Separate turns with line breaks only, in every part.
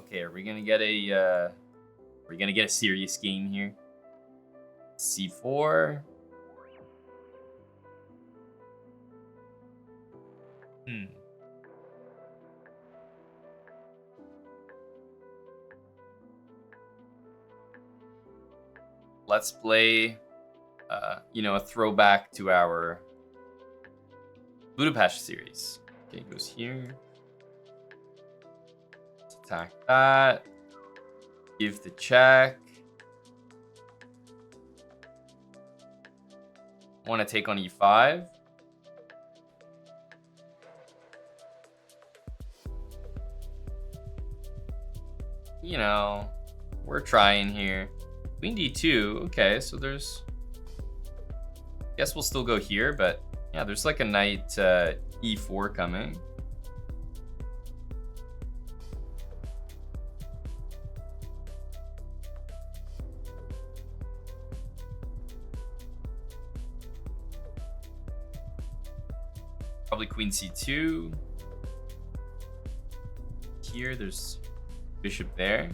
Okay, are we gonna get a serious game here? C4. Let's play, a throwback to our Budapest series. Okay, it goes here. Let's attack that. Give the check. Want to take on e5. We're trying here. Queen d2. Okay, so there's... Guess we'll still go here, but yeah, there's like a knight e4 coming. Probably queen c2. Here, there's bishop there.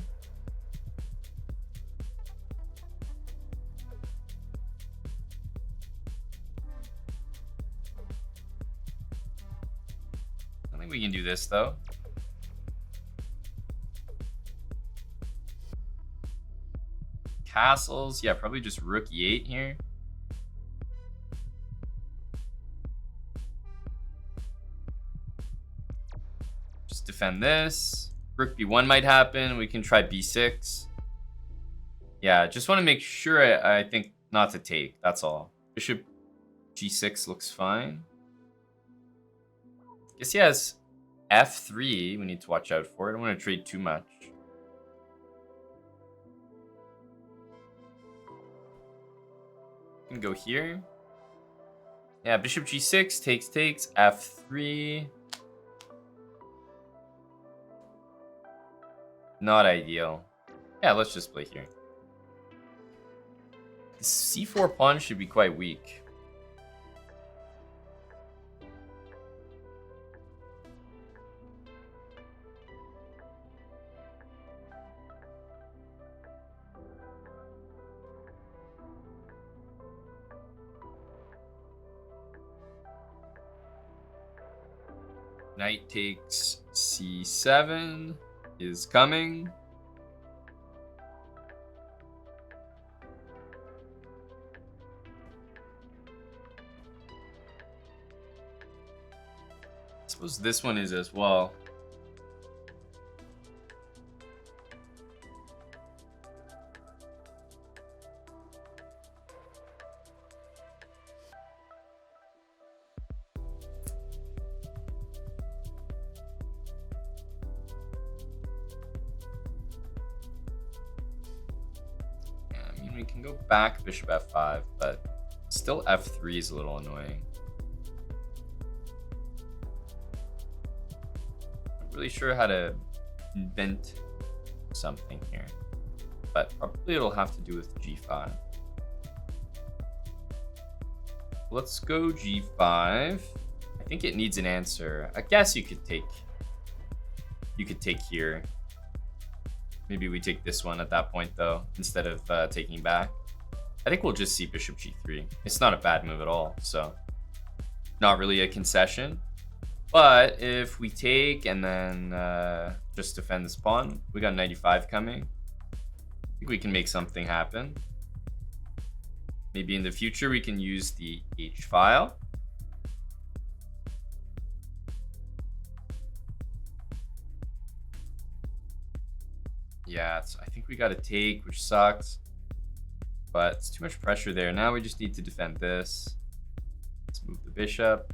I think we can do this, though. Castles. Yeah, probably just rook e8 here. Just defend this. Rook b1 might happen. We can try b6. Yeah, just want to make sure I think not to take. That's all. Bishop g6 looks fine. Guess he has f3. We need to watch out for it. I don't want to trade too much. We can go here. Yeah, bishop g6 takes f3. Not ideal. Yeah, let's just play here. The c4 pawn should be quite weak. Knight takes c7 is coming. I suppose this one is as well. We can go back bishop f5, but still f3 is a little annoying. Not really sure how to invent something here, but probably it'll have to do with g5. Let's go g5. I think it needs an answer. I guess you could take here. Maybe we take this one at that point, though, instead of taking back. I think we'll just see bishop g3. It's not a bad move at all, so not really a concession. But if we take and then just defend this pawn, we got knight e5 coming. I think we can make something happen. Maybe in the future we can use the h file. Yeah, I think we got to take, which sucks. But it's too much pressure there. Now we just need to defend this. Let's move the bishop.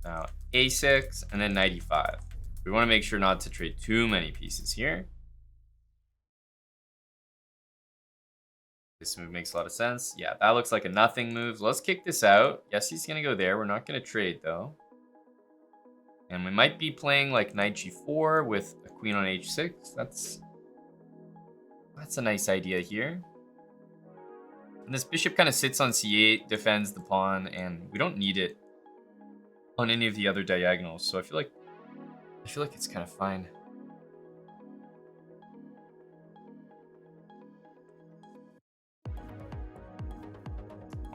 Now a6 and then knight e5. We want to make sure not to trade too many pieces here. This move makes a lot of sense. Yeah, that looks like a nothing move. Let's kick this out. Yes, he's going to go there. We're not going to trade, though. And we might be playing like knight g4 with a queen on h6. That's a nice idea here. And this bishop kind of sits on c8, defends the pawn, and we don't need it on any of the other diagonals. So I feel like it's kind of fine.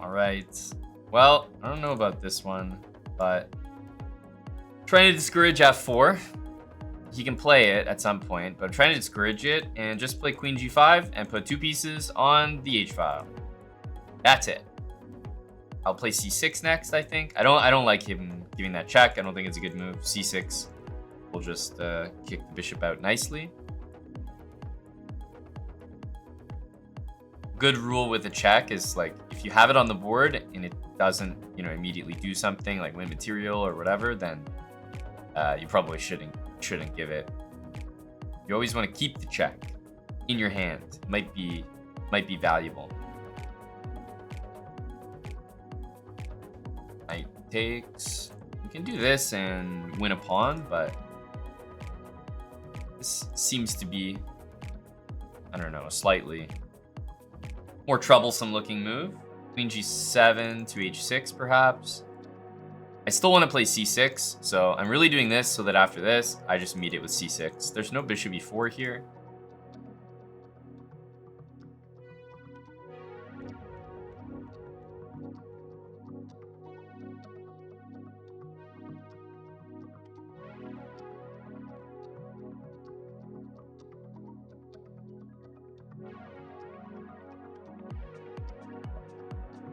All right. Well, I don't know about this one, but trying to discourage f4. He can play it at some point, but I'm trying to discourage it and just play queen g5 and put 2 pieces on the h file. That's it. I'll play c6 next, I think. I don't like him giving that check. I don't think it's a good move. c6 will just kick the bishop out nicely. Good rule with a check is, like, if you have it on the board and it doesn't, you know, immediately do something like win material or whatever, then you probably shouldn't give it. You always want to keep the check in your hand. Might be valuable. Knight takes. We can do this and win a pawn, but this seems to be, I don't know, a slightly more troublesome looking move. Queen g7 to h6 perhaps. I still want to play c6, so I'm really doing this so that after this, I just meet it with c6. There's no bishop e4 here.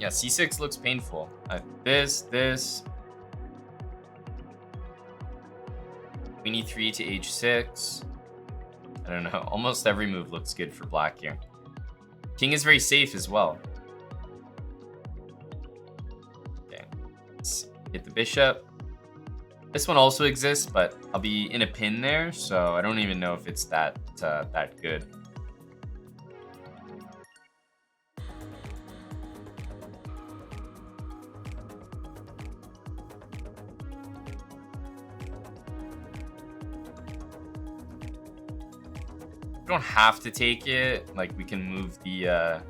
Yeah, c6 looks painful. This. Queen e3 to h6. I don't know. Almost every move looks good for black here. King is very safe as well. Okay, let's hit the bishop. This one also exists, but I'll be in a pin there, so I don't even know if it's that good. We don't have to take it. Like, we can move the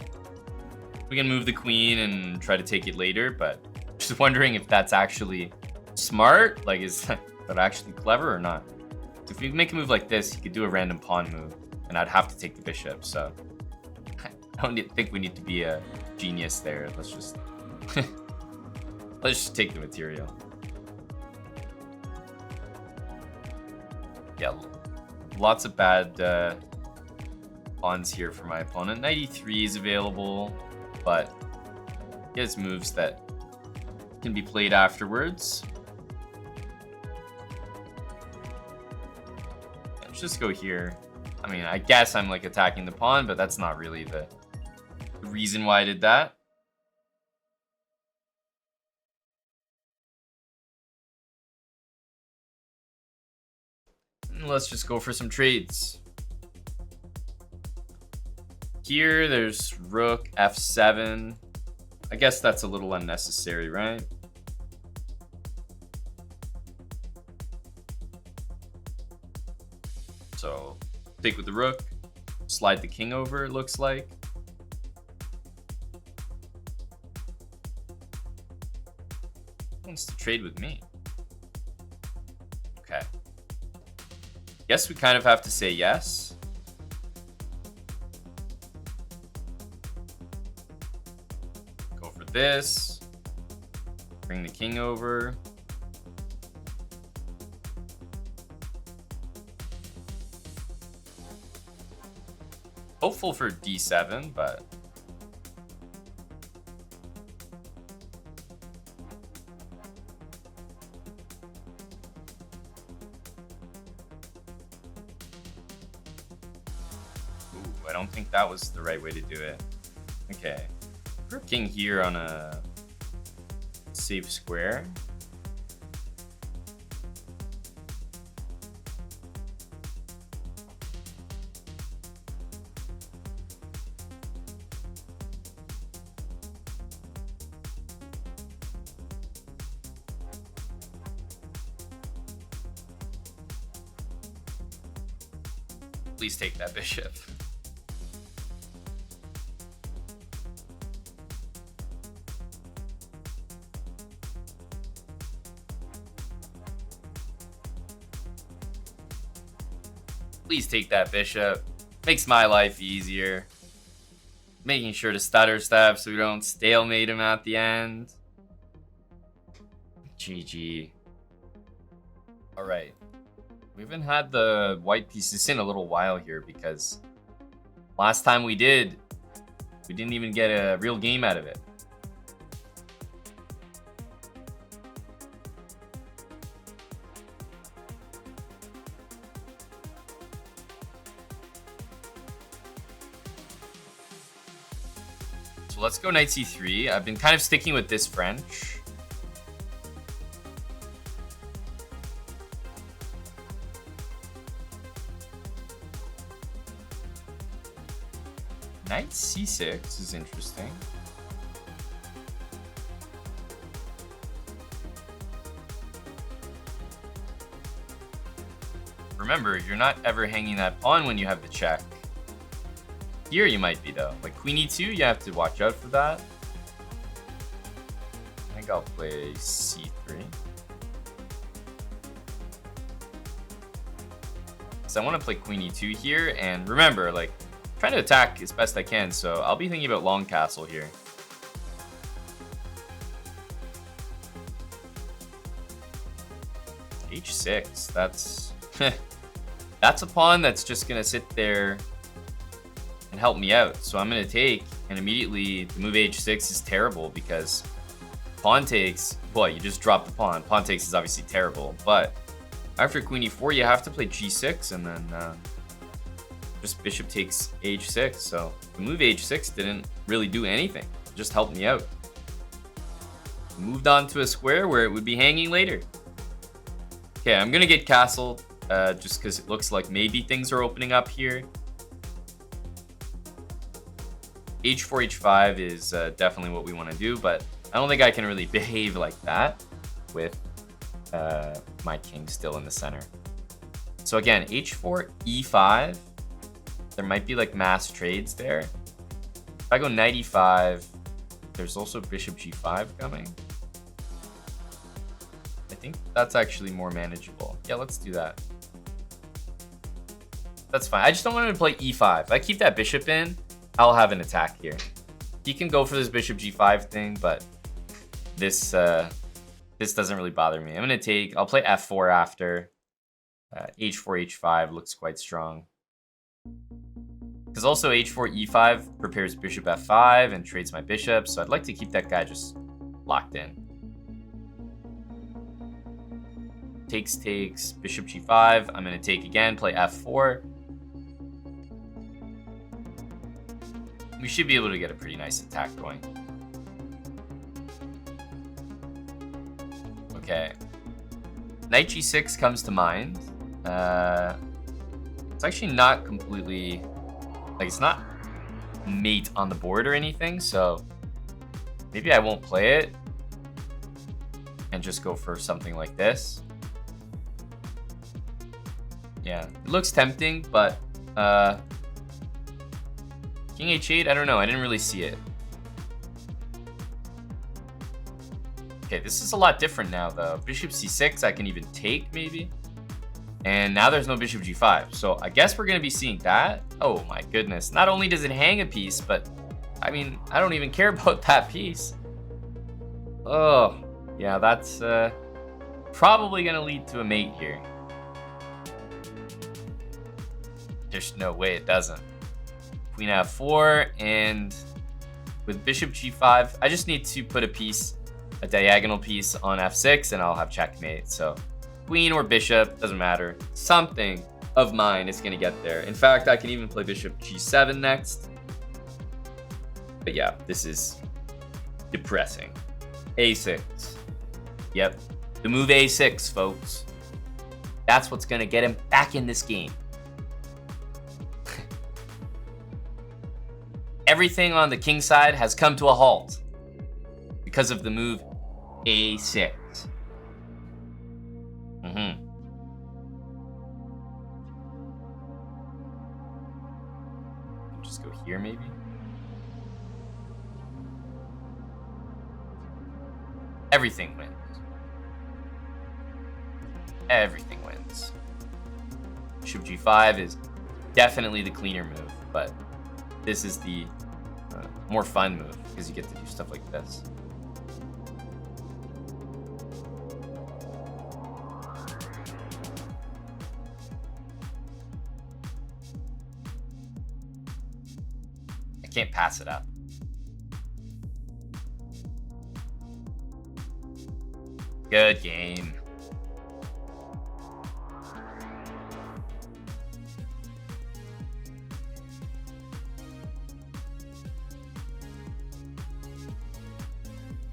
queen and try to take it later, but just wondering if that's actually smart. Like, is that actually clever or not? So if we make a move like this, he could do a random pawn move, and I'd have to take the bishop. So I don't think we need to be a genius there. Let's just let's just take the material. Yeah, lots of bad pawns here for my opponent. Knight e3 is available, but he has moves that can be played afterwards. Let's just go here. I mean, I guess I'm like attacking the pawn, but that's not really the reason why I did that. And let's just go for some trades. Here, there's rook f7. I guess that's a little unnecessary, right? So, take with the rook, slide the king over, it looks like. Who wants to trade with me? Okay. Guess we kind of have to say yes. This, bring the king over. Hopeful for d7, but ooh, I don't think that was the right way to do it. Okay. King here on a safe square. Please take that bishop. Please take that bishop. Makes my life easier. Making sure to stutter step so we don't stalemate him at the end. GG. Alright. We haven't had the white pieces in a little while here because last time we didn't even get a real game out of it. So let's go knight c3. I've been kind of sticking with this French. Knight c6 is interesting. Remember, you're not ever hanging that pawn when you have the check. Here you might be though. Like queen e2, you have to watch out for that. I think I'll play c3. So I want to play queen e2 here, and remember, like, trying to attack as best I can, so I'll be thinking about long castle here. h6, that's that's a pawn that's just gonna sit there and help me out. So I'm gonna take, and immediately the move h6 is terrible because pawn takes, boy, you just drop the pawn. Pawn takes is obviously terrible, but after queen e4, you have to play g6, and then just bishop takes h6. So the move h6 didn't really do anything. It just helped me out. Moved on to a square where it would be hanging later. Okay, I'm gonna get castled just because it looks like maybe things are opening up here. h4, h5 is definitely what we want to do, but I don't think I can really behave like that with my king still in the center. So again, h4, e5. There might be like mass trades there. If I go knight e5, there's also bishop g5 coming. I think that's actually more manageable. Yeah, let's do that. That's fine. I just don't want him to play e5. If I keep that bishop in, I'll have an attack here. He can go for this bishop g5 thing, but this doesn't really bother me. I'm gonna take, I'll play f4 after. h4, h5 looks quite strong. Because also h4, e5 prepares bishop f5 and trades my bishop, so I'd like to keep that guy just locked in. Takes, bishop g5. I'm going to take again, play f4. We should be able to get a pretty nice attack going. Okay. Knight g6 comes to mind. It's actually not completely... Like, it's not mate on the board or anything, so maybe I won't play it and just go for something like this. Yeah, it looks tempting, but king h8, I don't know. I didn't really see it. Okay, this is a lot different now, though. Bishop c6, I can even take, maybe. And now there's no bishop g5. So I guess we're going to be seeing that. Oh my goodness. Not only does it hang a piece, but I mean, I don't even care about that piece. Oh, yeah, that's probably going to lead to a mate here. There's no way it doesn't. Queen f4, and with bishop g5, I just need to put a diagonal piece on f6, and I'll have checkmate. So queen or bishop, doesn't matter. Something of mine is going to get there. In fact, I can even play bishop g7 next. But yeah, this is depressing. a6. Yep, the move a6, folks. That's what's going to get him back in this game. Everything on the king side has come to a halt because of the move a6. Just go here, maybe. Everything wins. Everything wins. Bishop g5 is definitely the cleaner move, but this is the more fun move because you get to do stuff like this. I can't pass it up. Good game.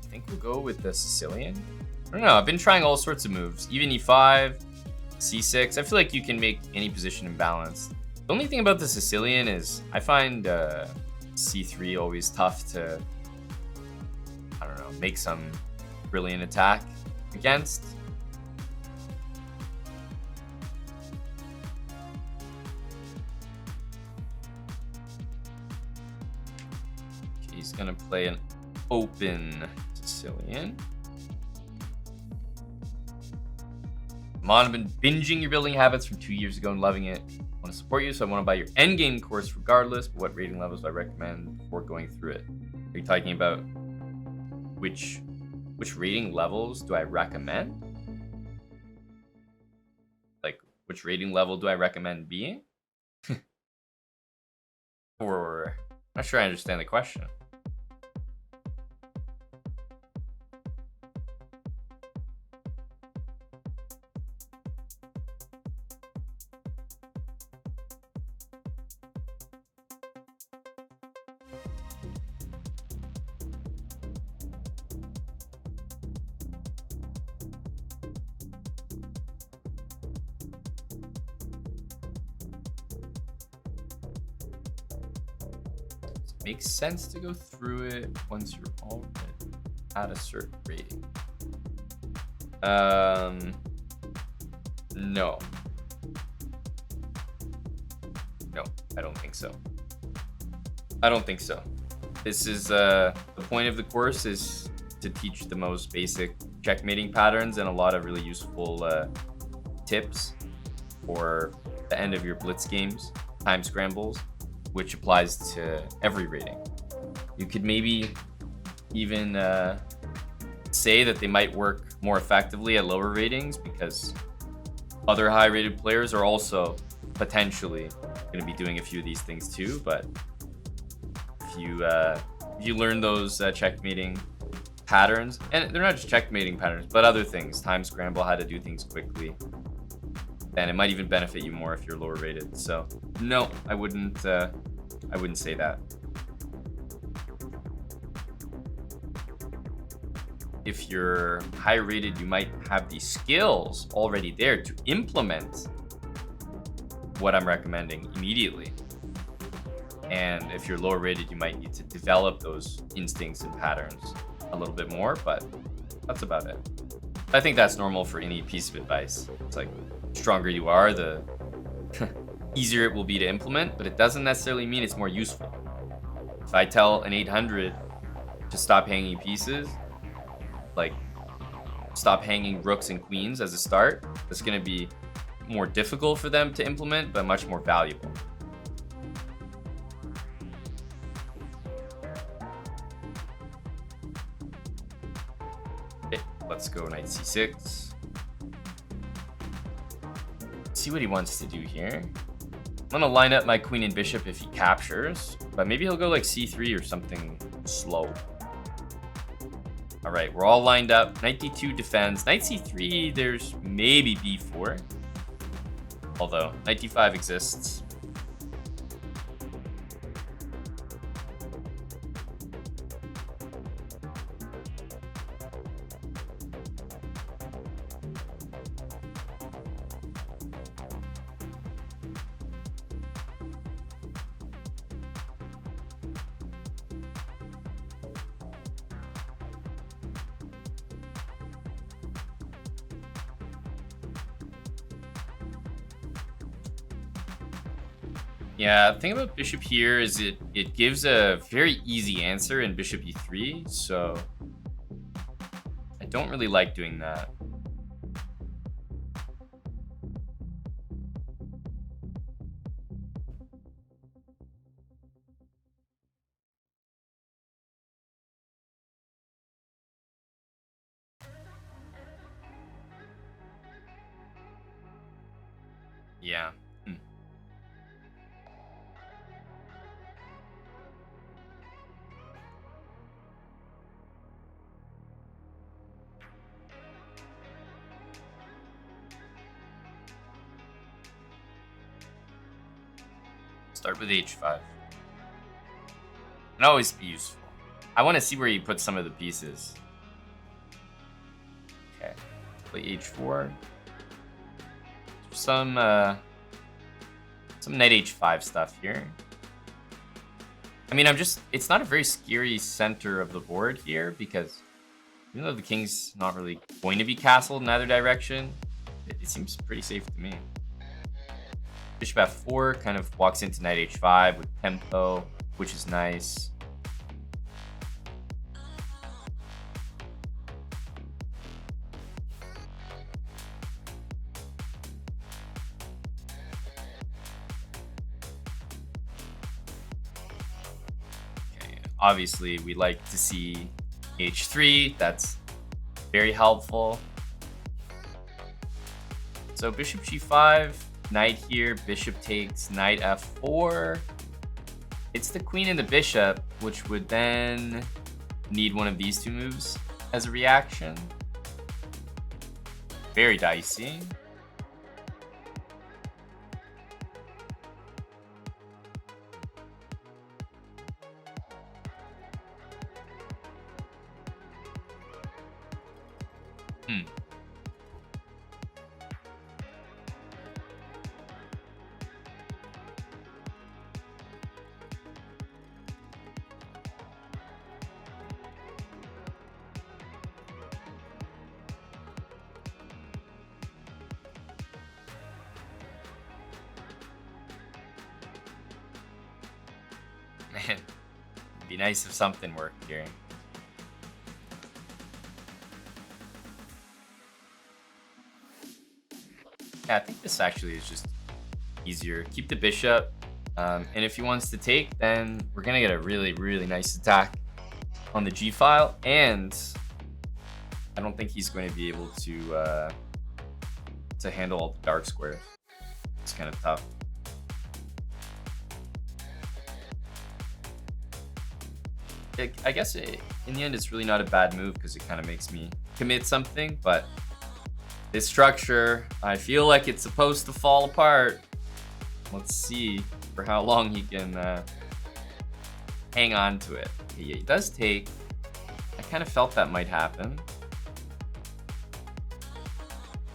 I think we'll go with the Sicilian. I don't know. I've been trying all sorts of moves. Even e5, c6. I feel like you can make any position imbalanced. The only thing about the Sicilian is I find c3 always tough to, I don't know, make some brilliant attack against. Okay, he's gonna play an open Sicilian. Aman, I've been binging your building habits from 2 years ago and loving it. I want to support you, so I want to buy your endgame course regardless. But what rating levels do I recommend before going through it? Are you talking about which rating levels do I recommend? Like, which rating level do I recommend being? Or, I'm not sure I understand the question. Makes sense to go through it once you're already at a certain rating. No. No, I don't think so. I don't think so. This is the point of the course is to teach the most basic checkmating patterns and a lot of really useful tips for the end of your blitz games, time scrambles, which applies to every rating. You could maybe even say that they might work more effectively at lower ratings because other high-rated players are also potentially going to be doing a few of these things too. But if you learn those checkmating patterns, and they're not just checkmating patterns, but other things, time scramble, how to do things quickly, then it might even benefit you more if you're lower rated. So no, I wouldn't say that. If you're high rated, you might have the skills already there to implement what I'm recommending immediately. And if you're lower rated, you might need to develop those instincts and patterns a little bit more, but that's about it. I think that's normal for any piece of advice. It's like, the stronger you are, the easier it will be to implement, but it doesn't necessarily mean it's more useful. If I tell an 800 to stop hanging pieces, like stop hanging rooks and queens as a start, that's going to be more difficult for them to implement, but much more valuable. Okay, let's go knight c6. See what he wants to do here. I'm gonna line up my queen and bishop if he captures, but maybe he'll go like c3 or something slow. All right, we're all lined up. Knight d2 defends. Knight c3, there's maybe b4. Although, knight d5 exists. Yeah, the thing about bishop here is it gives a very easy answer in bishop e3, so I don't really like doing that. Yeah. Start with h5. Can always be useful. I want to see where you put some of the pieces. Okay. Play h4. Some knight h5 stuff here. I mean, it's not a very scary center of the board here, because even though the king's not really going to be castled in either direction, it seems pretty safe to me. Bishop f4 kind of walks into knight h5 with tempo, which is nice. Okay, obviously we like to see h3. That's very helpful. So bishop g5. Knight here, bishop takes, knight f4. It's the queen and the bishop, which would then need one of these two moves as a reaction. Very dicey. Man, it'd be nice if something worked here. Yeah, I think this actually is just easier. Keep the bishop, and if he wants to take, then we're gonna get a really, really nice attack on the G file, and I don't think he's going to be able to handle all the dark squares. It's kind of tough. I guess in the end, it's really not a bad move because it kind of makes me commit something, but this structure, I feel like it's supposed to fall apart. Let's see for how long he can hang on to it. Yeah, he does take. I kind of felt that might happen.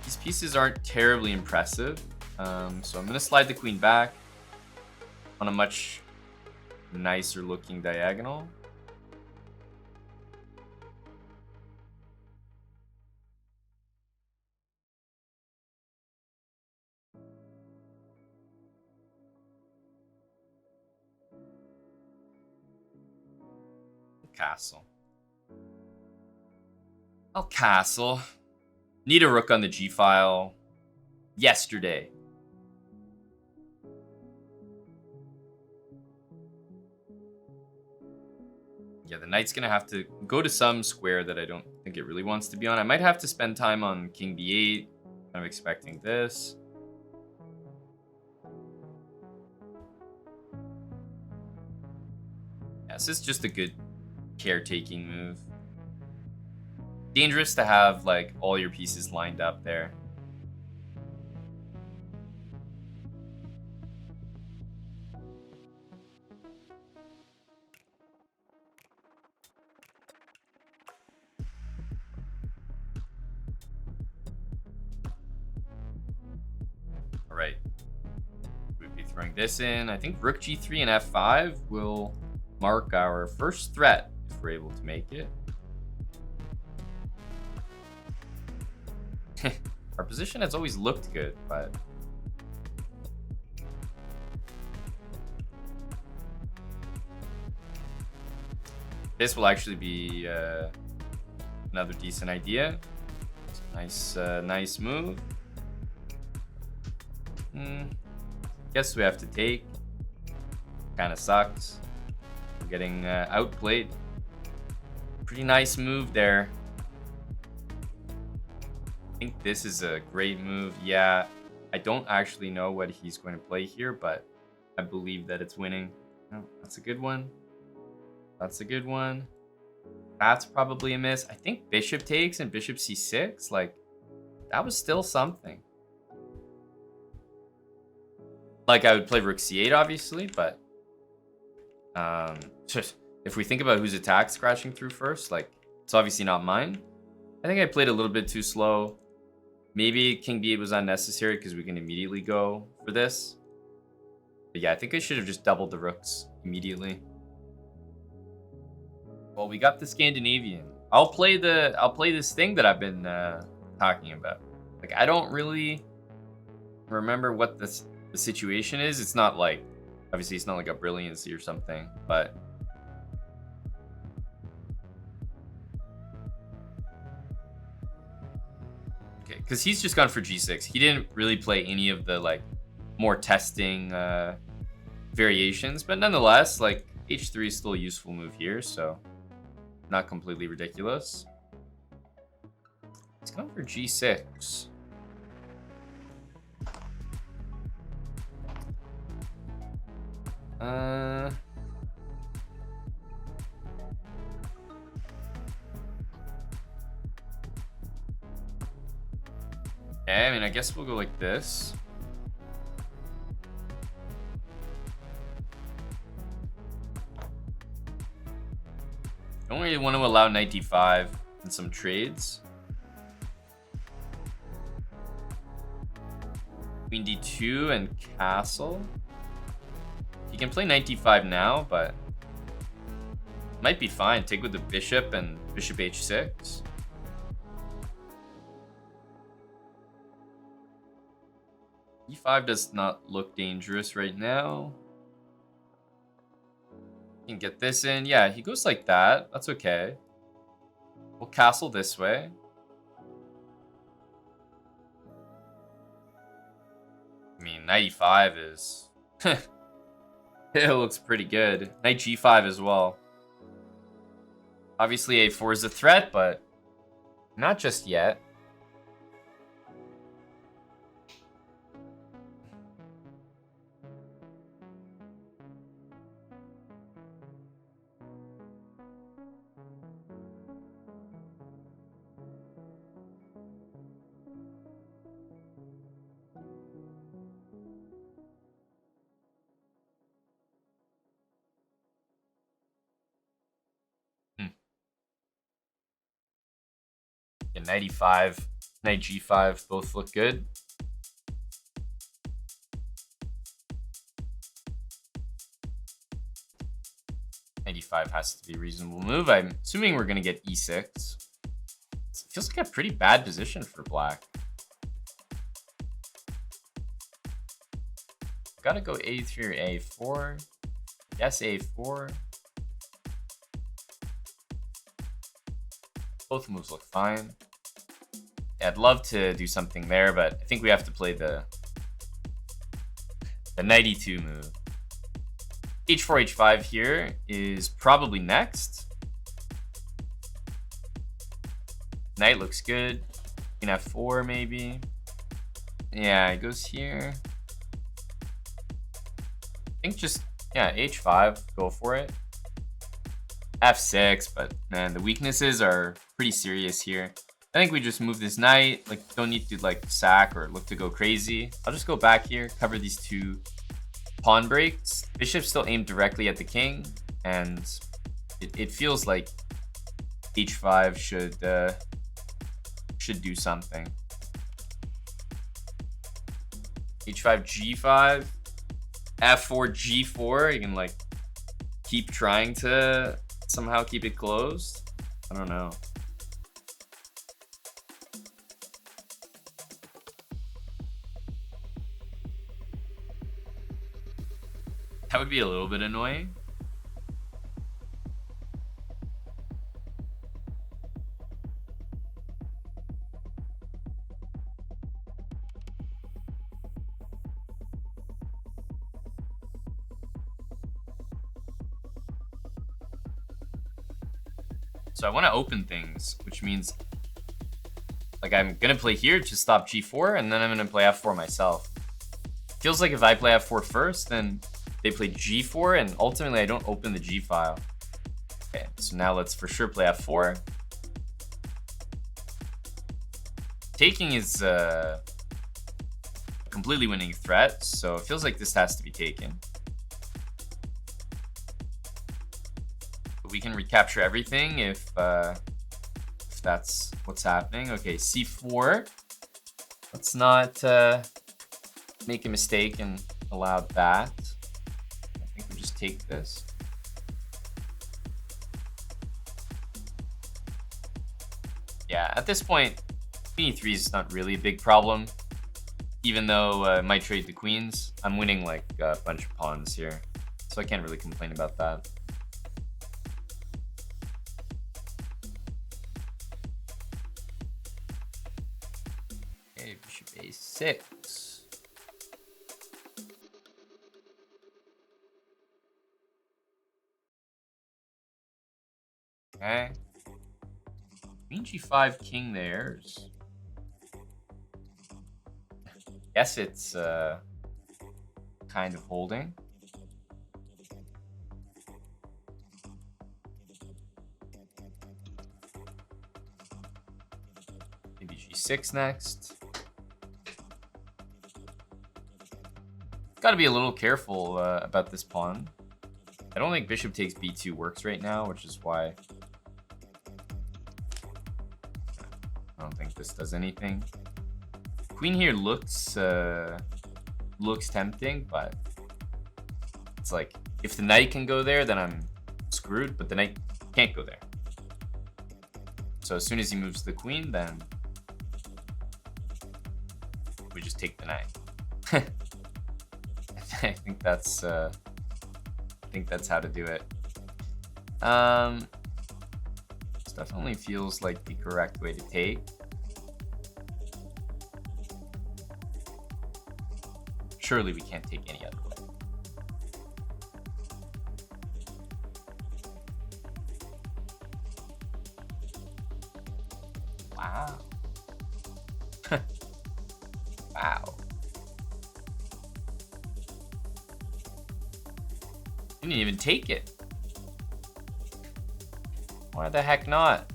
These pieces aren't terribly impressive, so I'm going to slide the queen back on a much nicer looking diagonal. Castle. I'll castle. Need a rook on the G file yesterday. Yeah, the knight's gonna have to go to some square that I don't think it really wants to be on. I might have to spend time on king b8. I'm expecting this. Yeah, this is just a good caretaking move. Dangerous to have like all your pieces lined up there. All right, we'd be throwing this in. I think rook g3 and f5 will mark our first threat if we're able to make it. Our position has always looked good, but this will actually be another decent idea. Nice move. Guess we have to take. Kind of sucks. We're getting outplayed. Pretty nice move there. I think this is a great move. Yeah, I don't actually know what he's going to play here, but I believe that it's winning. Oh, that's a good one. That's a good one. That's probably a miss. I think bishop takes and bishop c6. Like, that was still something. Like, I would play rook c8, obviously, but just if we think about whose attack's crashing through first, like, it's obviously not mine. I think I played a little bit too slow. Maybe king b8 was unnecessary because we can immediately go for this. But yeah, I think I should have just doubled the rooks immediately. Well, we got the Scandinavian. I'll play this thing that I've been talking about. Like, I don't really remember what the situation is. It's not like, obviously it's not like a brilliancy or something, but okay, because he's just gone for g6. He didn't really play any of the like more testing variations, but nonetheless, like h3 is still a useful move here, so not completely ridiculous. He's gone for g6. Okay, I mean, I guess we'll go like this. Don't really want to allow knight d5 and some trades. Queen d2 and castle. You can play knight d5 now, but might be fine. Take with the bishop and bishop h6. e5 does not look dangerous right now. You can get this in. Yeah, he goes like that. That's okay. We'll castle this way. I mean, knight e5 is... it looks pretty good. Knight g5 as well. Obviously, a4 is a threat, but not just yet. Yeah, knight e5, knight g5 both look good. Knight e5 has to be a reasonable move. I'm assuming we're going to get e6. It feels like a pretty bad position for black. Gotta go a3 or a4. Yes, a4. Both moves look fine. Yeah, I'd love to do something there, but I think we have to play the knight e2 move. h4, h5 here is probably next. Knight looks good. Queen f4 maybe. Yeah, it goes here. I think just, yeah, h5, go for it. f6, but man, the weaknesses are pretty serious here. I think we just move this knight, like don't need to like sack or look to go crazy. I'll just go back here, cover these two pawn breaks. Bishop still aimed directly at the king, and it feels like h5 should do something. h5, g5, f4, g4. You can like keep trying to somehow keep it closed. I don't know. That would be a little bit annoying. So I want to open things, which means Like, I'm gonna play here to stop g4, and then I'm gonna play f4 myself. Feels like if I play f4 first, then they play g4, and ultimately I don't open the g file. Okay, so now let's for sure play f4. Taking is a completely winning threat, so it feels like this has to be taken. But we can recapture everything if that's what's happening. Okay, c4. Let's not make a mistake and allow that. I think we just take this. Yeah, at this point, queen e3 is not really a big problem. Even though I might trade the queens, I'm winning like a bunch of pawns here. So I can't really complain about that. Okay, bishop a6. Okay. Queen g5, king there's. Guess it's kind of holding. Maybe g6 next. Gotta be a little careful about this pawn. I don't think bishop takes b2 works right now, which is why I don't think this does anything. Queen here looks tempting, but it's like if the knight can go there, then I'm screwed, but the knight can't go there. So as soon as he moves the queen, then we just take the knight. I think that's how to do it. This definitely feels like the correct way to take. Surely we can't take any other way. Wow. Wow. Didn't even take it. Why the heck not?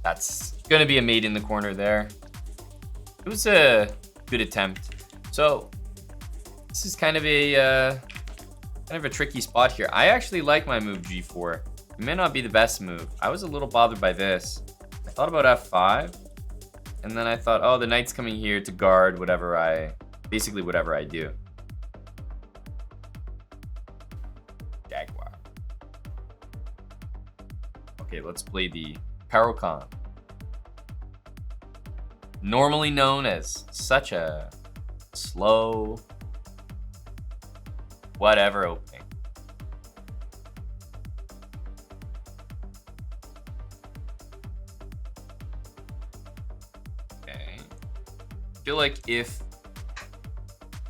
That's gonna be a mate in the corner there. It was a good attempt. So this is kind of a tricky spot here. I actually like my move g4. It may not be the best move. I was a little bothered by this. I thought about f5, and then I thought, oh, the knight's coming here to guard basically whatever I do. Jaguar. Okay, let's play the Parocon. Normally known as such a slow whatever opening. Okay. I feel like if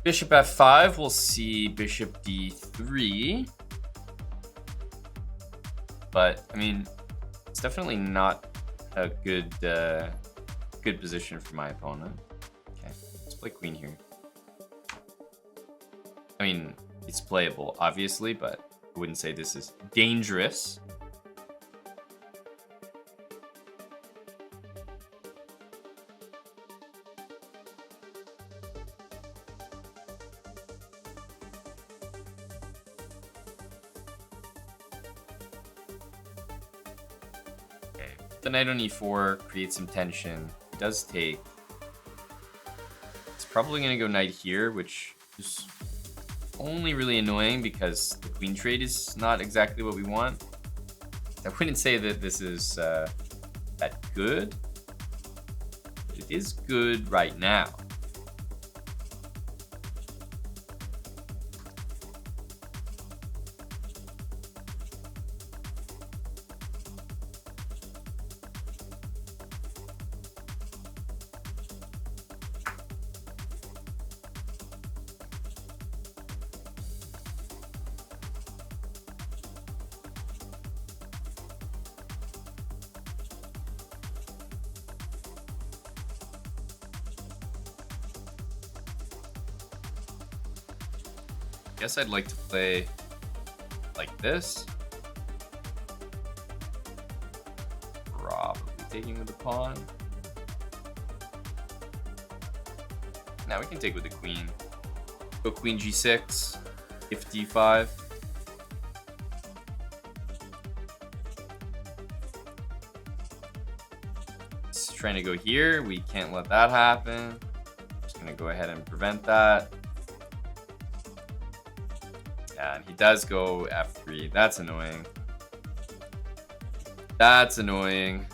bishop f5, we'll see bishop d3. But I mean, it's definitely not a good position for my opponent. Okay, let's play queen here. I mean, it's playable, obviously, but I wouldn't say this is dangerous. Okay, the knight on e4 creates some tension. It does take. It's probably going to go knight here, which is only really annoying because the queen trade is not exactly what we want. I wouldn't say that this is that good, but it is good right now. Guess I'd like to play like this. Probably taking with the pawn. Now we can take with the queen. Go queen g6, if d5. It's trying to go here. We can't let that happen. Just gonna go ahead and prevent that. And he does go f3. That's annoying. That's annoying.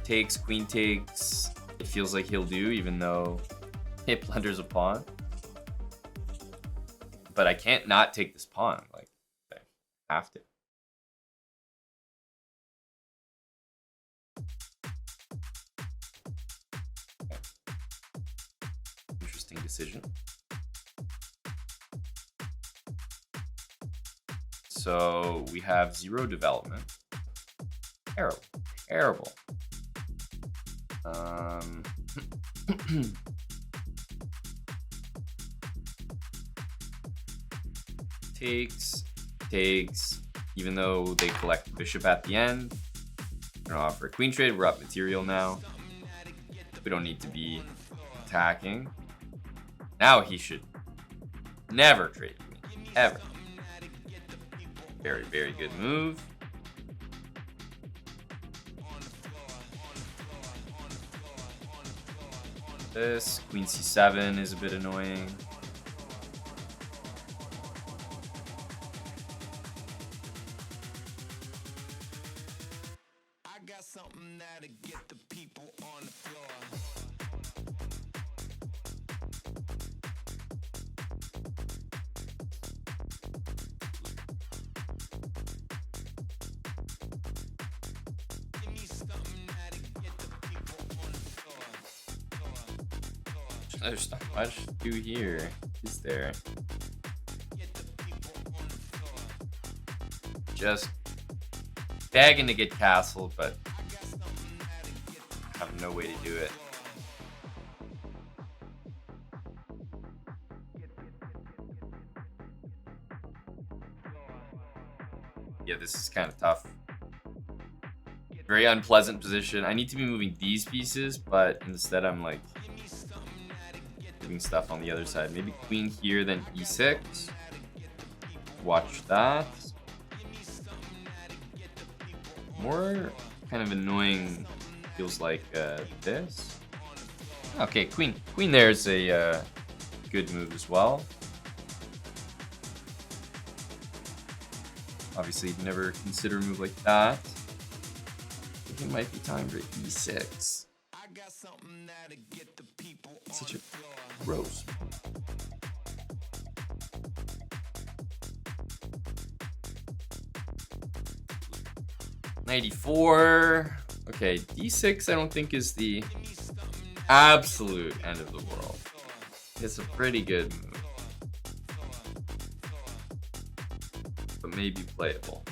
Takes, queen takes. It feels like he'll do, even though it blunders a pawn. But I can't not take this pawn. Like, I have to. Okay. Interesting decision. So we have 0 development. Terrible. Terrible. Takes. Even though they collect the bishop at the end. We're gonna offer a queen trade. We're up material now. We don't need to be attacking. Now he should never trade queen. Ever. Very, very good move. This queen c7 is a bit annoying.
I got something that'll get the people on the floor. Give me something that'll get the people on the floor.
There's not much to do here, is there? Just begging to get castle, but have no way to do it. Yeah, this is kind of tough. Very unpleasant position. I need to be moving these pieces, but instead I'm like moving stuff on the other side. Maybe queen here, then e6. Watch that. More kind of annoying feels like this. Okay, queen there's a good move as well. Obviously, you'd never consider a move like that. I think it might be time for e6. Such a gross. '94. Okay, d6 I don't think is the absolute end of the world. It's a pretty good move, but maybe playable.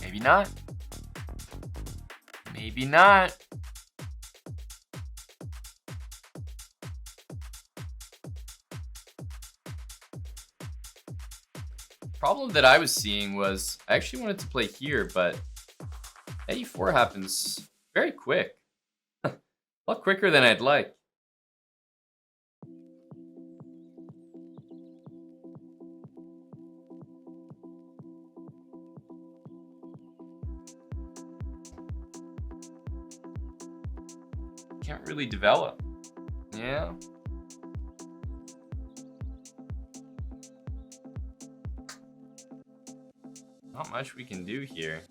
Maybe not. Maybe not. Problem that I was seeing was I actually wanted to play here, but e4 happens very quick. A lot quicker than I'd like. Can't really develop. Yeah. Not much we can do here.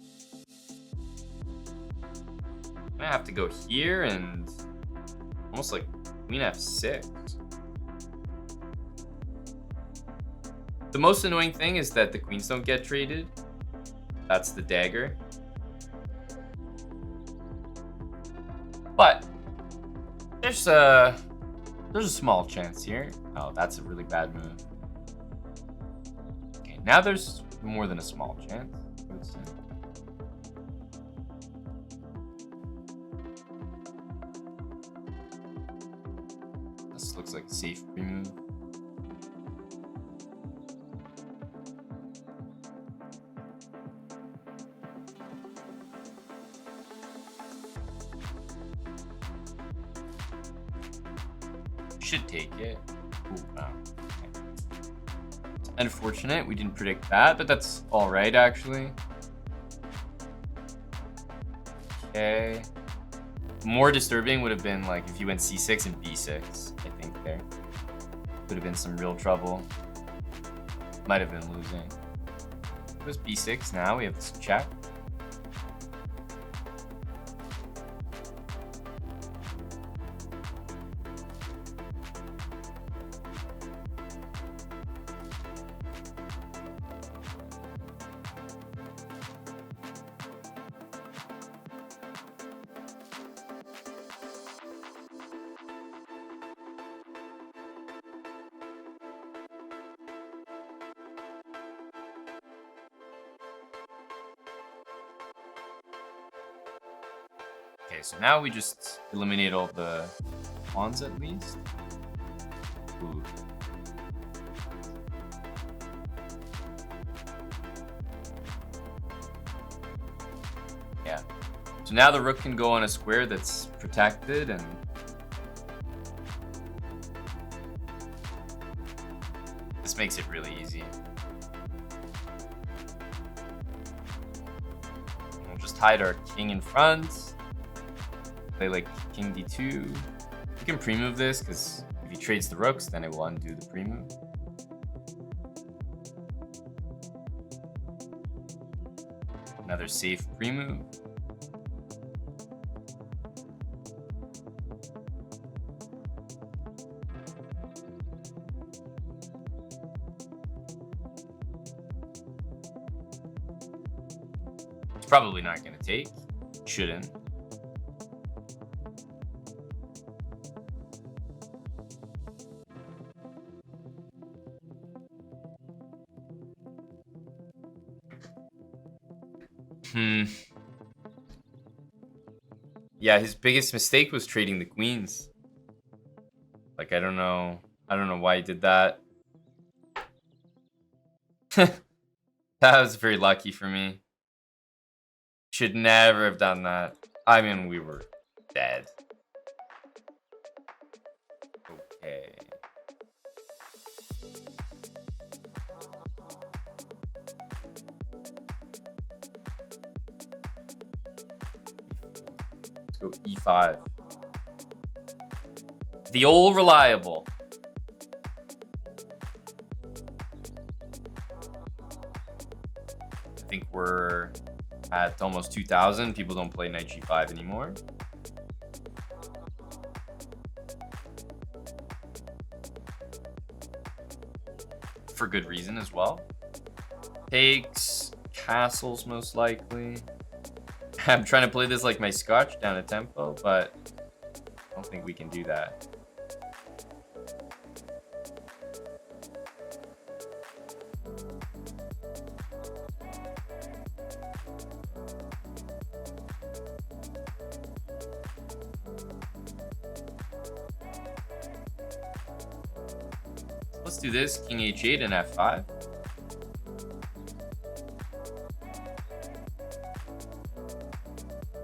I'm gonna have to go here and almost like queen f6. The most annoying thing is that the queens don't get traded. That's the dagger. There's a small chance here. Oh, that's a really bad move. Okay, now there's more than a small chance, I would say. This looks like a safe pre-move. Should take it. Ooh, wow. Okay. Unfortunate, we didn't predict that, but that's all right, actually. Okay. More disturbing would have been like if you went c6 and b6. I think there would have been some real trouble. Might have been losing. It was b6. Now we have this check. Okay, so now we just eliminate all the pawns at least. Ooh. Yeah. So now the rook can go on a square that's protected, and this makes it really easy. We'll just hide our king in front. Play like king d2. We can pre-move this because if he trades the rooks, then it will undo the pre-move. Another safe pre-move. It's probably not going to take. Shouldn't. Yeah, his biggest mistake was trading the queens. Like, I don't know why he did that. That was very lucky for me. Should never have done that. I mean, we were dead. Okay. Let's go e5. The old reliable. I think we're at almost 2,000. People don't play knight g5 anymore. For good reason as well. Takes castles most likely. I'm trying to play this like my Scotch down a tempo, but I don't think we can do that. Let's do this, king h8 and f5.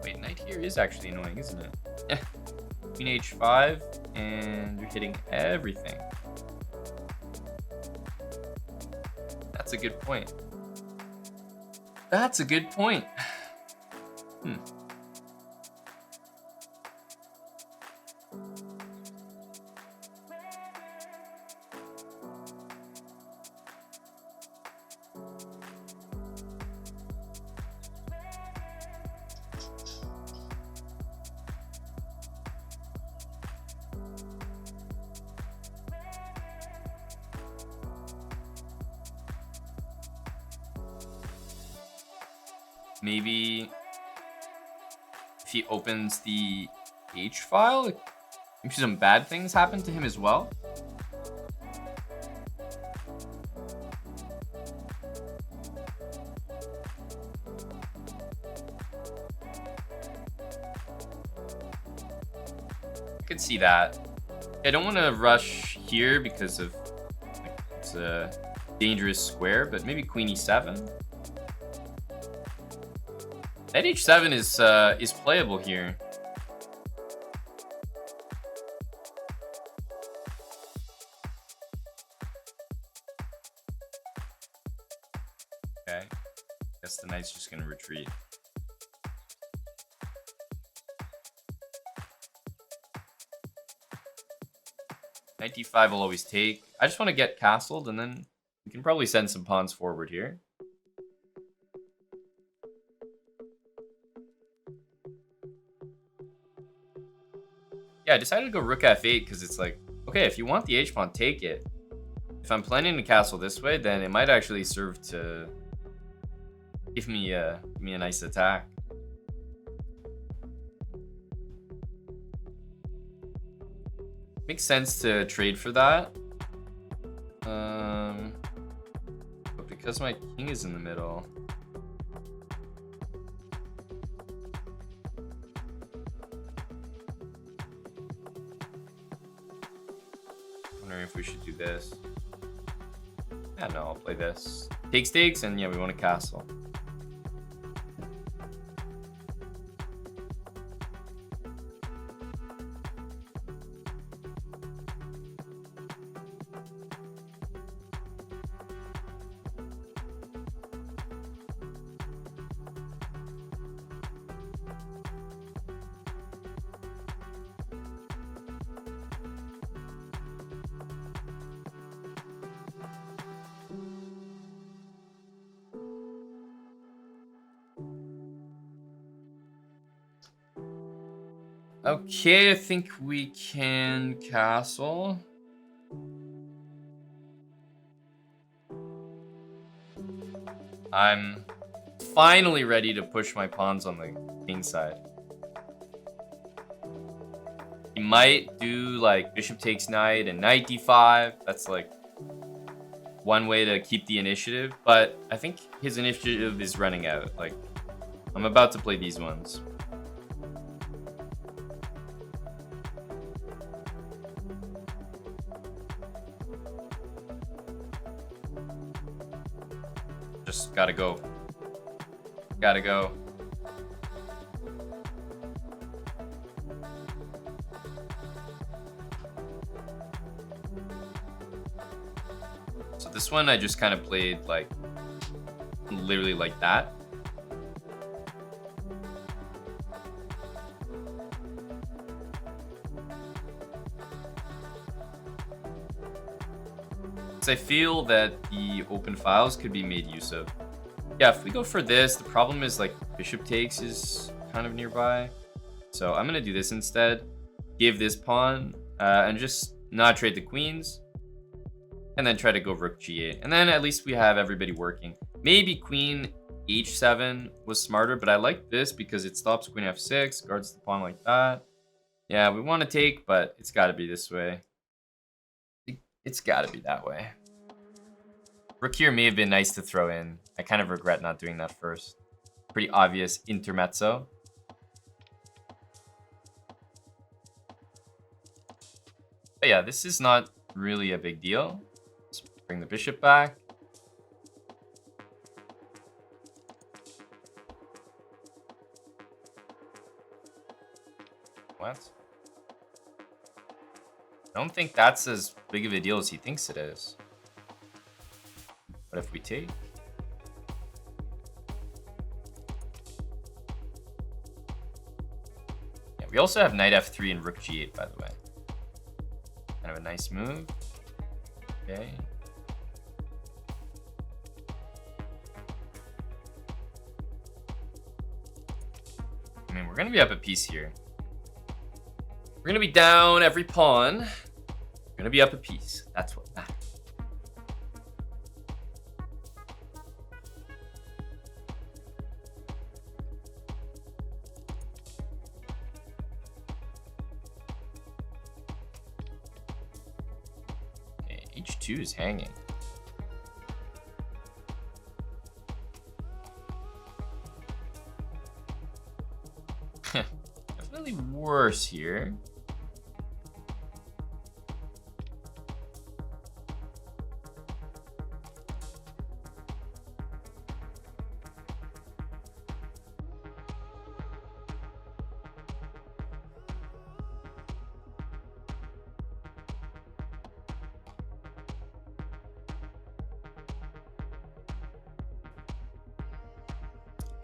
Wait, knight here is actually annoying, isn't it? Queen h5, and you're hitting everything. That's a good point. That's a good point. Maybe if he opens the H file, Maybe some bad things happened to him as well. I could see that. I don't want to rush here because of like, it's a dangerous square, but maybe queen e7. Knight h7 is playable here. Okay, guess the knight's just gonna retreat. Knight d5 will always take. I just want to get castled, and then we can probably send some pawns forward here. Yeah, I decided to go rook f8 because it's like, okay, if you want the h-pawn, take it. If I'm planning to castle this way, then it might actually serve to give me a nice attack. Makes sense to trade for that. But because my king is in the middle. Wondering if we should do this. Yeah, no, I'll play this. Takes, and yeah, we want to castle. Okay, I think we can castle. I'm finally ready to push my pawns on the king side. He might do like bishop takes knight and knight d5. That's like one way to keep the initiative, but I think his initiative is running out. Like, I'm about to play these ones. Just gotta go. Gotta go. So this one I just kind of played like literally like that. I feel that the open files could be made use of. Yeah, if we go for this, the problem is like bishop takes is kind of nearby. So I'm gonna do this instead. Give this pawn and just not trade the queens. And then try to go rook g8. And then at least we have everybody working. Maybe queen h7 was smarter, but I like this because it stops queen f6, guards the pawn like that. Yeah, we want to take, but it's got to be this way. It's got to be that way. Rook here may have been nice to throw in. I kind of regret not doing that first. Pretty obvious intermezzo. But yeah, this is not really a big deal. Let's bring the bishop back. What? I don't think that's as big of a deal as he thinks it is. What if we take? Yeah, we also have knight f3 and rook g8, by the way. Kind of a nice move. Okay. I mean, we're going to be up a piece here. We're going to be down every pawn. We're going to be up a piece. That's what matters. H2 is hanging. Definitely worse here.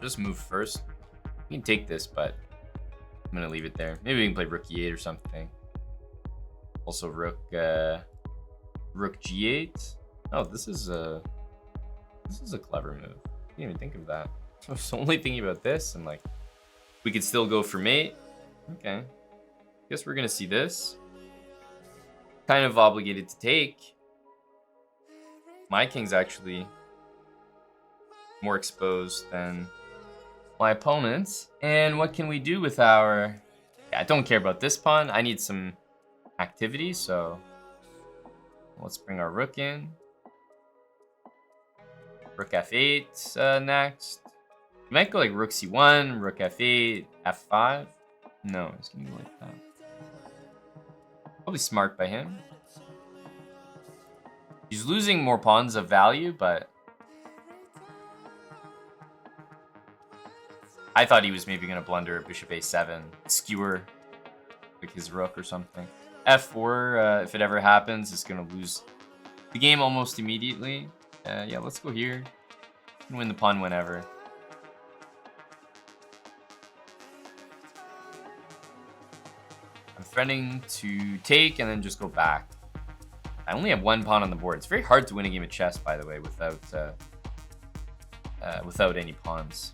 Just move first. We can take this, but I'm gonna leave it there. Maybe we can play rook e8 or something. Also rook g8. Oh, this is a clever move. I didn't even think of that. I was only thinking about this, and like we could still go for mate. Okay, guess we're gonna see this. Kind of obligated to take. My king's actually more exposed than my opponents. And what can we do with our... Yeah, I don't care about this pawn. I need some activity, so let's bring our rook in. Rook f8 next. You might go like rook c1, rook f8, f5. No, it's gonna go like that. Probably smart by him. He's losing more pawns of value, but I thought he was maybe going to blunder bishop a7, skewer like his rook or something. f4, if it ever happens, is going to lose the game almost immediately. Yeah, let's go here. You can win the pawn whenever. I'm threatening to take and then just go back. I only have one pawn on the board. It's very hard to win a game of chess, by the way, without any pawns.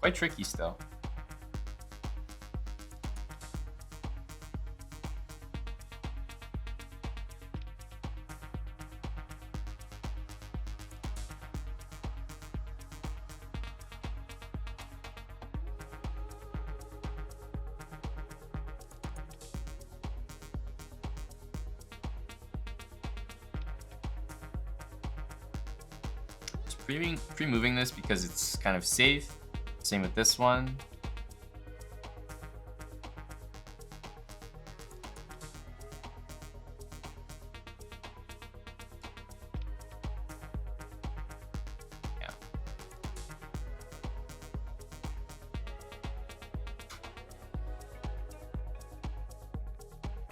Quite tricky still. Just pre-moving this because it's kind of safe. Same with this one. Yeah.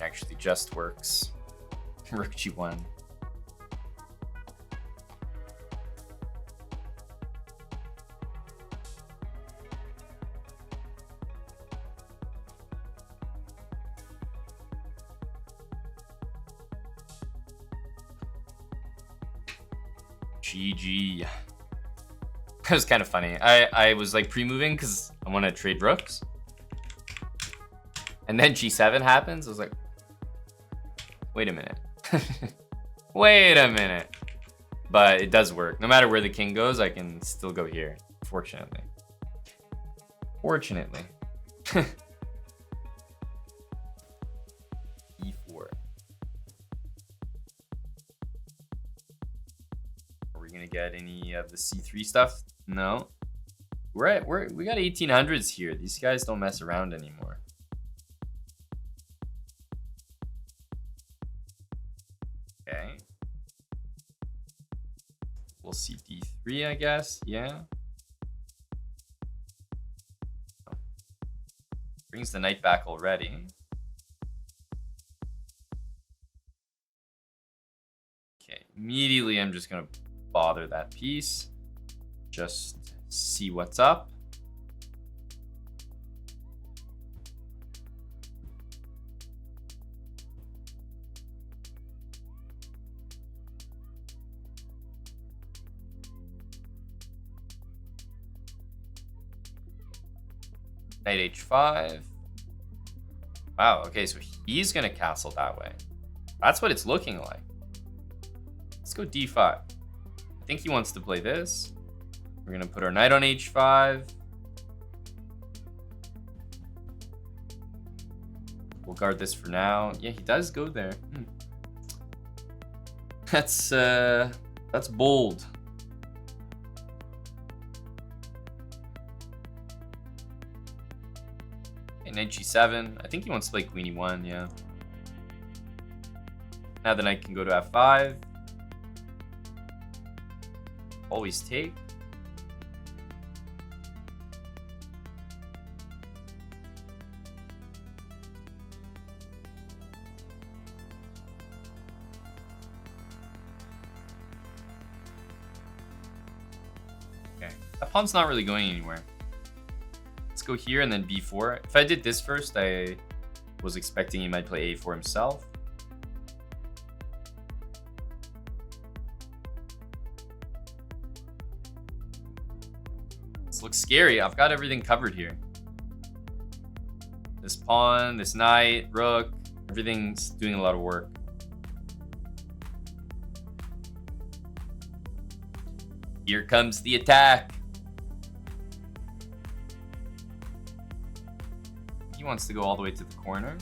Actually just works. Rook g1. GG. That was kind of funny. I was like pre-moving because I want to trade rooks. And then g7 happens. I was like, wait a minute. Wait a minute. But it does work. No matter where the king goes, I can still go here. Fortunately. Fortunately. e4. Are we gonna get any of the c3 stuff? No. We got 1800s here. These guys don't mess around anymore. Okay. We'll see d3, I guess. Yeah. Brings the knight back already. Okay, immediately I'm just gonna bother that piece. Just see what's up. Knight h5. Wow, okay, so he's gonna castle that way. That's what it's looking like. Let's go d5. I think he wants to play this. We're gonna put our knight on h5. We'll guard this for now. Yeah, he does go there. That's bold. Okay, knight g7. I think he wants to play queen e1, yeah. Now the knight can go to f5. Always take. Okay, that pawn's not really going anywhere. Let's go here and then b4. If I did this first, I was expecting he might play a4 himself. This looks scary. I've got everything covered here. This pawn, this knight, rook, everything's doing a lot of work. Here comes the attack. He wants to go all the way to the corner.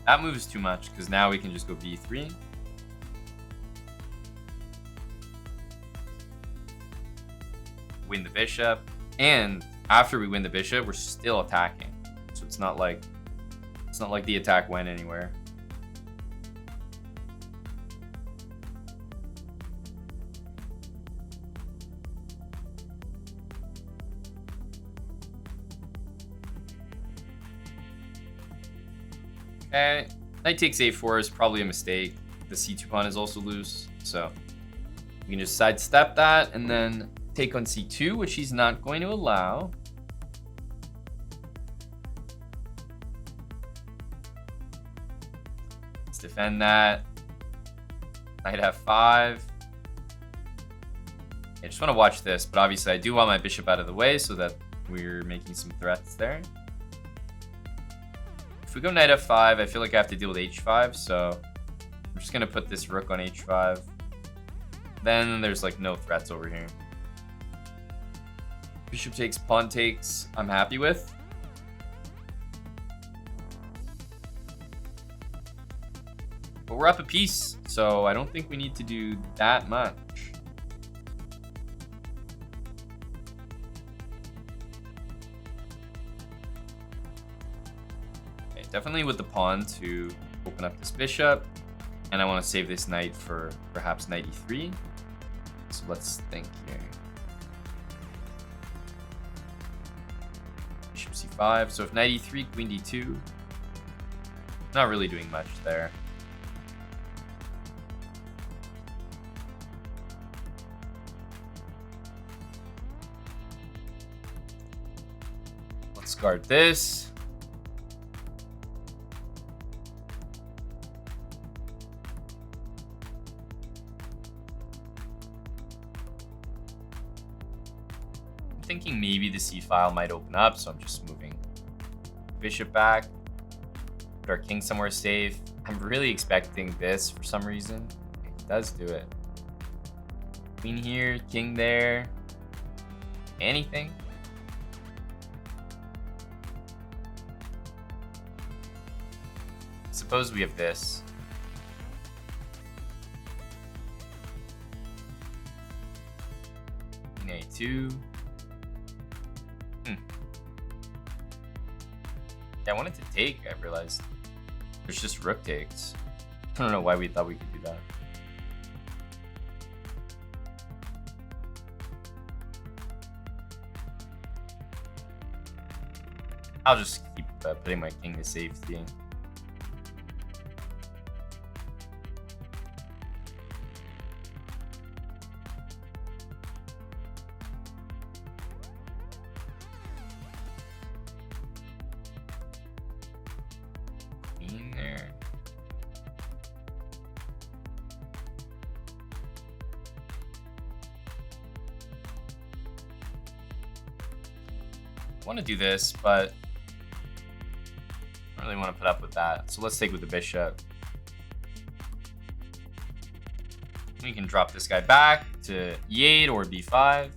That moves too much because now we can just go b3. Win the bishop. And after we win the bishop, we're still attacking. So it's not like the attack went anywhere. Okay, knight takes a4 is probably a mistake. The c2 pawn is also loose, so we can just sidestep that and then take on c2, which he's not going to allow. Let's defend that. Knight f5. I just want to watch this, but obviously I do want my bishop out of the way so that we're making some threats there. If we go knight f5, I feel like I have to deal with h5, so I'm just going to put this rook on h5. Then there's like no threats over here. Bishop takes, pawn takes, I'm happy with. But we're up a piece, so I don't think we need to do that much. Definitely with the pawn to open up this bishop. And I want to save this knight for perhaps knight e3. So let's think here. Bishop c5. So if knight e3, queen d2. Not really doing much there. Let's guard this. Thinking maybe the c file might open up, so I'm just moving bishop back, put our king somewhere safe. I'm really expecting this for some reason. It does do it. Queen here, king there. Anything? Suppose we have this. Queen a2. I wanted to take, I realized. There's just rook takes. I don't know why we thought we could do that. I'll just keep putting my king to safety. There. I want to do this, but I don't really want to put up with that. So let's take with the bishop. We can drop this guy back to e8 or b5.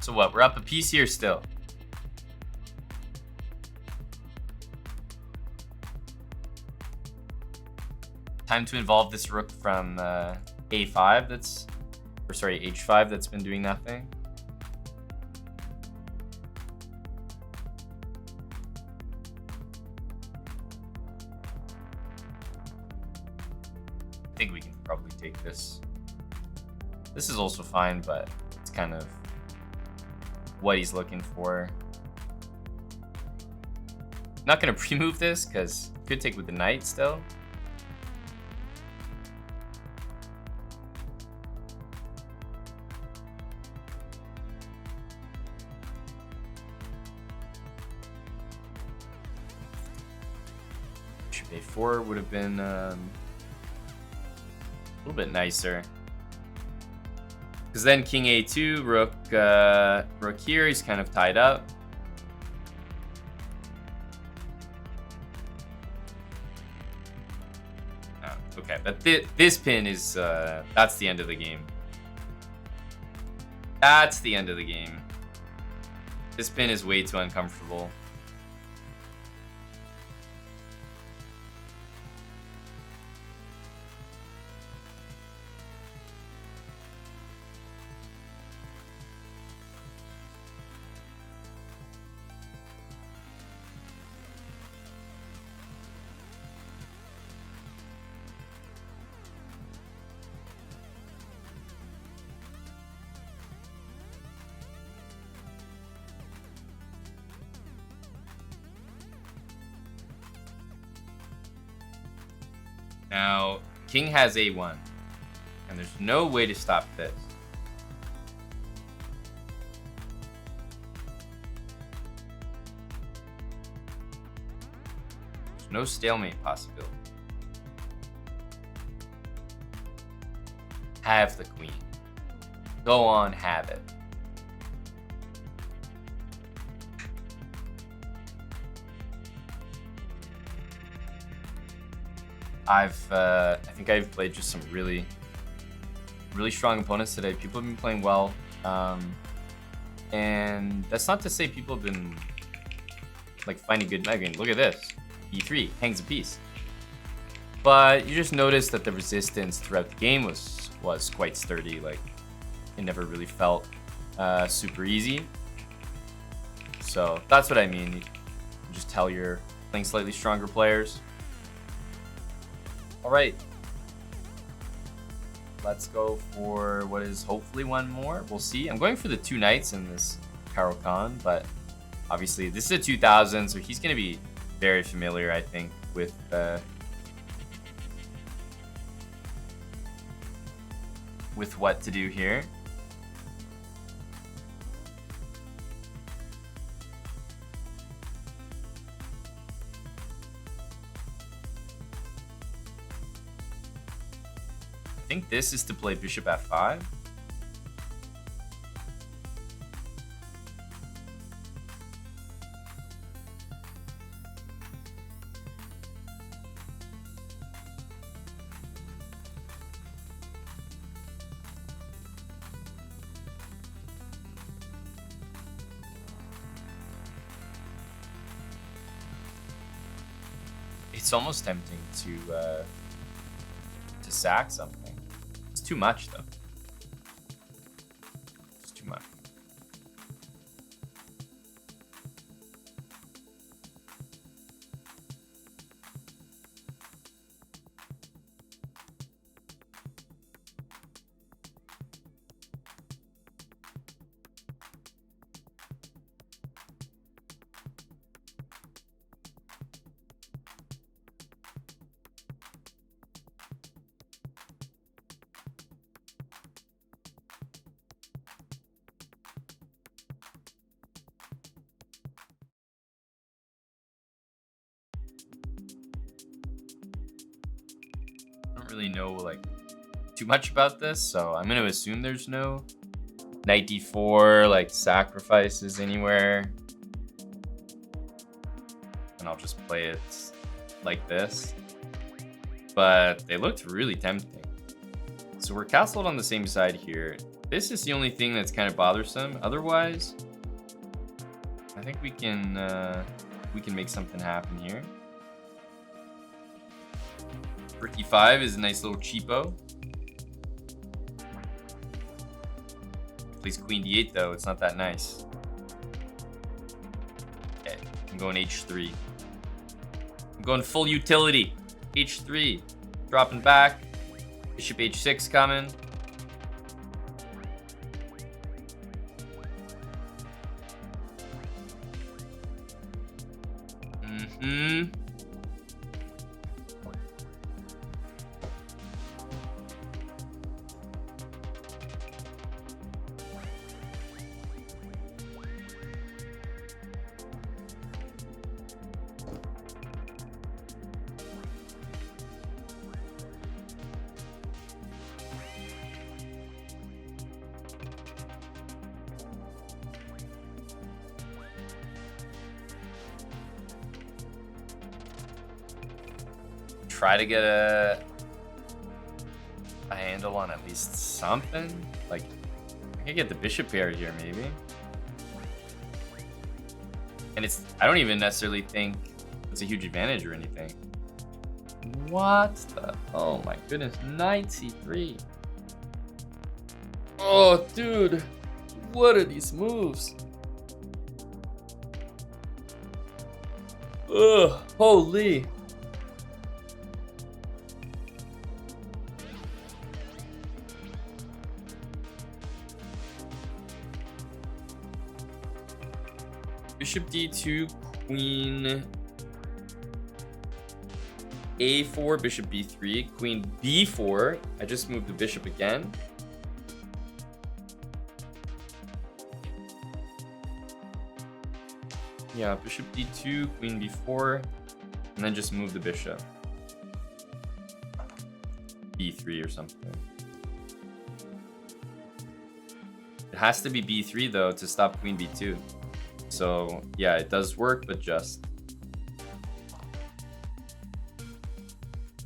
So what? We're up a piece here still. Time to involve this rook from a5 that's, or sorry, h5 that's been doing nothing. I think we can probably take this. This is also fine, but it's kind of what he's looking for. Not gonna pre-move this because could take with the knight still. Bishop a4 would have been a little bit nicer. Because then king a2, rook here, he's kind of tied up. Okay, but this pin is, that's the end of the game. That's the end of the game. This pin is way too uncomfortable. Now, king has a1, and there's no way to stop this. There's no stalemate possibility. Have the queen. Go on, have it. I think I've played just some really strong opponents today. People have been playing well, and that's not to say people have been like finding good. I mean, look at this, e3 hangs a piece. But you just notice that the resistance throughout the game was quite sturdy. Like it never really felt super easy. So that's what I mean. You just tell you're playing slightly stronger players. All right, let's go for what is hopefully one more. We'll see. I'm going for the two knights in this Caro-Kann, but obviously this is a 2000, so he's going to be very familiar, I think, with what to do here. I think this is to play bishop f5. It's almost tempting to sack something. It's too much, though. It's too much. Really know like too much about this, so I'm going to assume there's no knight d4 like sacrifices anywhere, and I'll just play it like this. But they looked really tempting, so we're castled on the same side here. This is the only thing that's kind of bothersome. Otherwise, I think we can make something happen here. Rook e5 is a nice little cheapo. Plays queen d8 though. It's not that nice. Okay, I'm going h3. I'm going full utility. h3, dropping back. Bishop h6 coming. Try to get a handle on at least something. Like, I could get the bishop pair here, maybe. And I don't even necessarily think it's a huge advantage or anything. What the? Oh my goodness. Knight c3. Oh, dude. What are these moves? Ugh, holy. Bishop d2, queen a4, bishop b3, queen b4. I just moved the bishop again. Yeah, bishop d2, queen b4, and then just move the bishop. b3 or something. It has to be b3 though to stop queen b2. So yeah, it does work, but just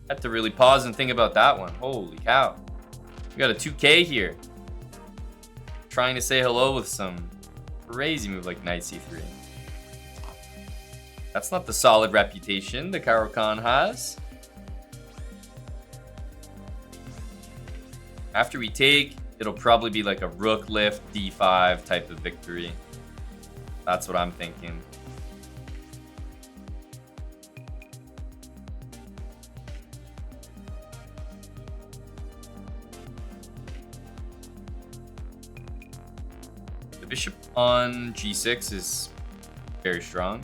had to really pause and think about that one. Holy cow. We got a 2K here. Trying to say hello with some crazy move like knight c3. That's not the solid reputation the Caro-Kann has. After we take, it'll probably be like a rook lift d5 type of victory. That's what I'm thinking. The bishop on g6 is very strong.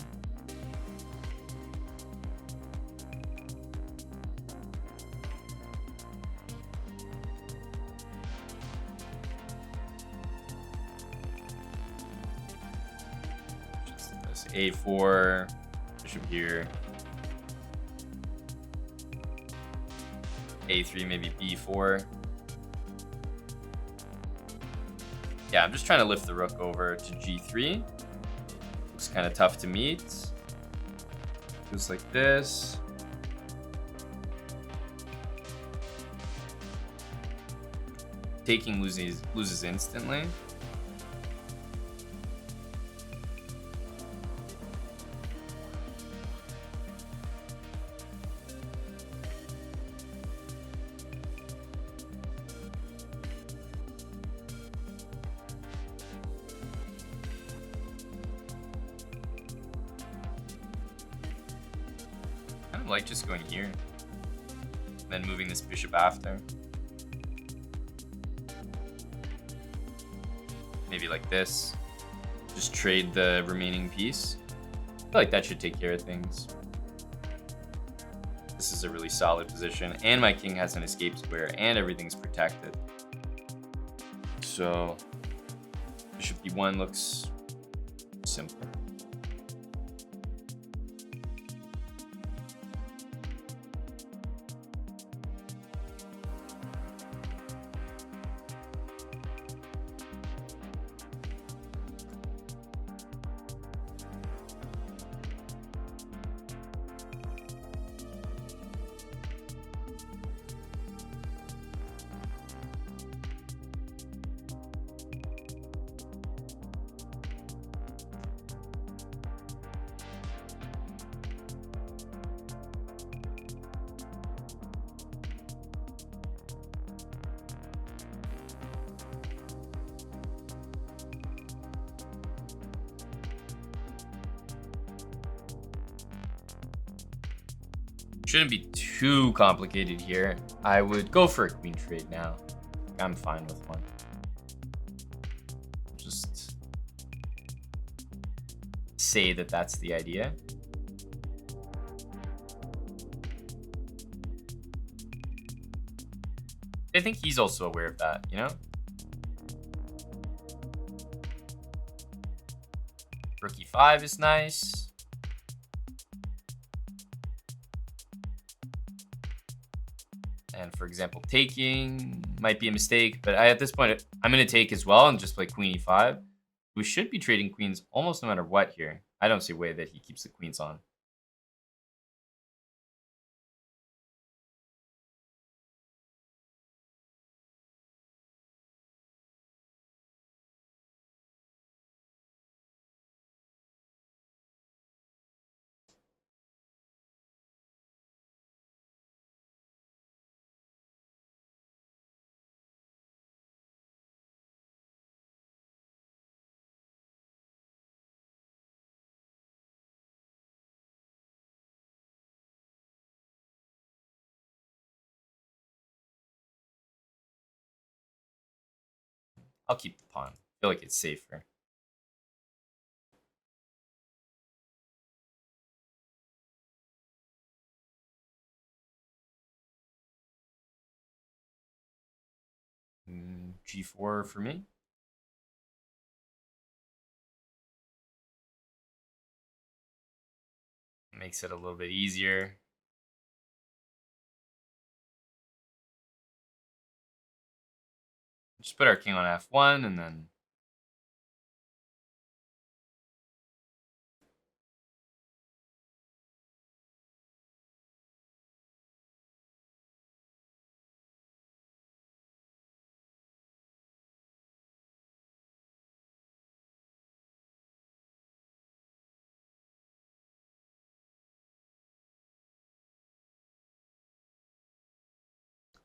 A4, bishop here. A3, maybe B4. Yeah, I'm just trying to lift the rook over to G3. Looks kind of tough to meet. Just like this. Taking loses instantly. I like just going here, and then moving this bishop after. Maybe like this. Just trade the remaining piece. I feel like that should take care of things. This is a really solid position, and my king has an escape square, and everything's protected. So bishop b1 looks simple. Shouldn't be too complicated here. I would go for a queen trade now. I'm fine with one. Just say that that's the idea. I think he's also aware of that, you know? Rook e5 is nice. And for example, taking might be a mistake, but at this point, I'm going to take as well and just play queen e5. We should be trading queens almost no matter what here. I don't see a way that he keeps the queens on. I'll keep the pawn. I feel like it's safer. G4 for me. Makes it a little bit easier. Just put our king on f1 and then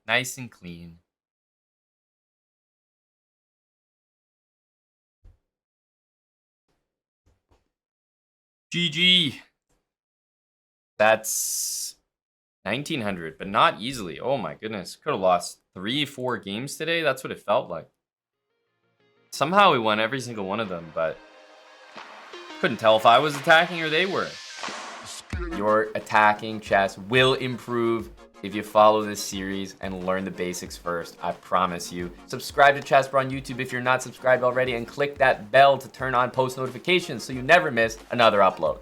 nice and clean. GG. That's 1900, but not easily. Oh my goodness. Could have lost 3-4 games today. That's what it felt like. Somehow we won every single one of them, but couldn't tell if I was attacking or they were. Your attacking chess will improve if you follow this series and learn the basics first. I promise you. Subscribe to chessbrah on YouTube if you're not subscribed already, and click that bell to turn on post notifications so you never miss another upload.